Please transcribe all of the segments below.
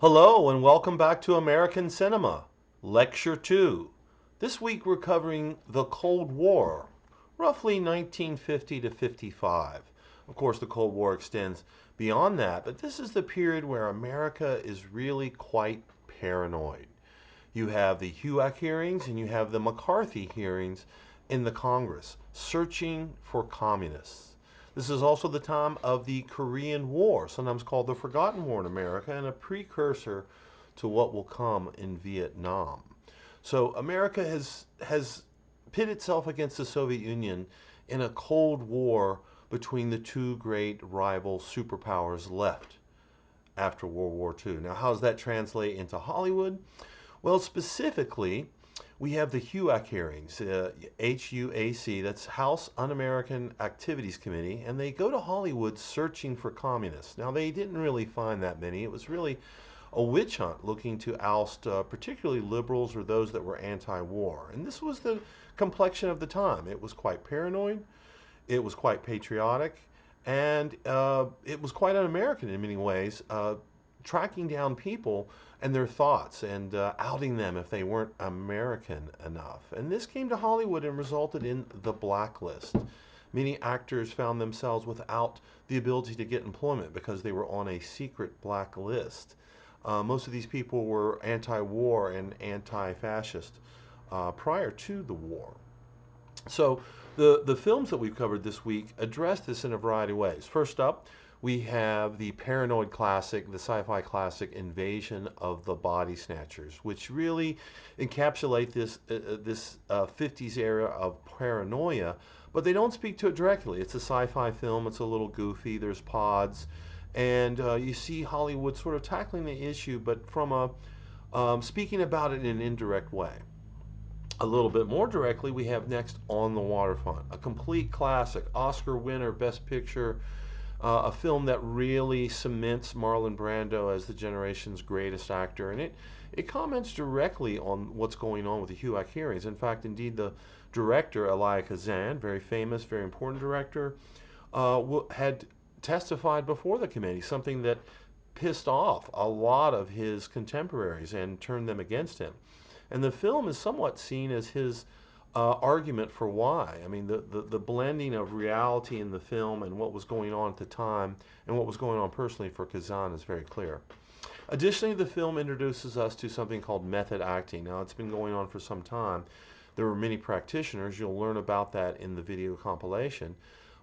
Hello and welcome back to American Cinema, Lecture 2. This week we're covering the Cold War, roughly 1950 to 55. Of course, the Cold War extends beyond that, but this is the period where America is really quite paranoid. You have the HUAC hearings and you have the McCarthy hearings in the Congress, searching for communists. This is also the time of the Korean War, sometimes called the Forgotten War in America, and a precursor to what will come in Vietnam. So America has pit itself against the Soviet Union in a Cold War between the two great rival superpowers left after World War II. Now, how does that translate into Hollywood? Well, specifically, we have the HUAC hearings, HUAC, that's House Un-American Activities Committee, and they go to Hollywood searching for communists. Now, they didn't really find that many. It was really a witch hunt looking to oust particularly liberals or those that were anti-war. And this was the complexion of the time. It was quite paranoid, it was quite patriotic, and it was quite un-American in many ways, tracking down people and their thoughts and outing them if they weren't American enough. And this came to Hollywood and resulted in the blacklist. Many actors found themselves without the ability to get employment because they were on a secret blacklist. Most of these people were anti-war and anti-fascist prior to the war. So the films that we've covered this week address this in a variety of ways. First up, we have the paranoid classic, the sci-fi classic Invasion of the Body Snatchers, which really encapsulate this 50s era of paranoia, but they don't speak to it directly. It's a sci-fi film. It's a little goofy. There's pods, and you see Hollywood sort of tackling the issue, but from a speaking about it in an indirect way. A little bit more directly, we have next On the Waterfront, a complete classic, Oscar winner, Best Picture, a film that really cements Marlon Brando as the generation's greatest actor, and it comments directly on what's going on with the HUAC hearings. In fact, indeed, the director, Elia Kazan, very famous, very important director, had testified before the committee, something that pissed off a lot of his contemporaries and turned them against him. And the film is somewhat seen as his argument for why. I mean, the blending of reality in the film and what was going on at the time and what was going on personally for Kazan is very clear. Additionally, the film introduces us to something called method acting. Now, it's been going on for some time. There were many practitioners. You'll learn about that in the video compilation.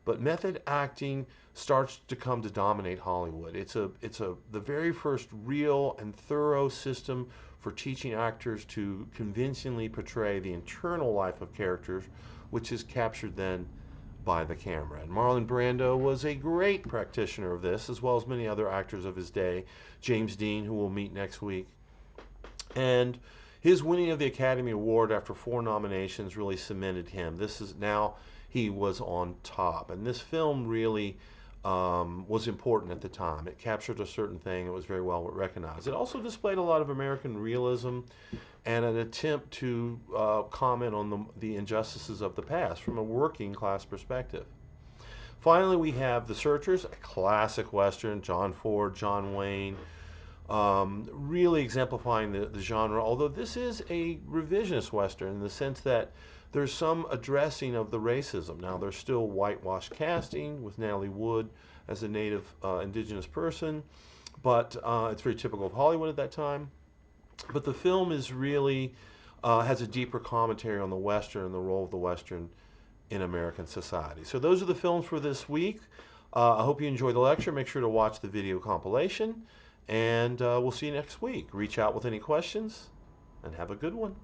But method acting starts to come to dominate Hollywood. It's the very first real and thorough system for teaching actors to convincingly portray the internal life of characters, which is captured then by the camera. And Marlon Brando was a great practitioner of this, as well as many other actors of his day. James Dean, who we'll meet next week. And his winning of the Academy Award after 4 nominations really cemented him. This is now he was on top. And this film really was important at the time. It captured a certain thing. It was very well recognized. It also displayed a lot of American realism and an attempt to comment on the injustices of the past from a working class perspective. Finally, we have The Searchers, a classic Western, John Ford, John Wayne, really exemplifying the genre, although this is a revisionist Western in the sense that there's some addressing of the racism. Now, there's still whitewash casting with Natalie Wood as a native indigenous person, but it's very typical of Hollywood at that time. But the film is really has a deeper commentary on the Western and the role of the Western in American society. So those are the films for this week. I hope you enjoyed the lecture. Make sure to watch the video compilation, and we'll see you next week. Reach out with any questions, and have a good one.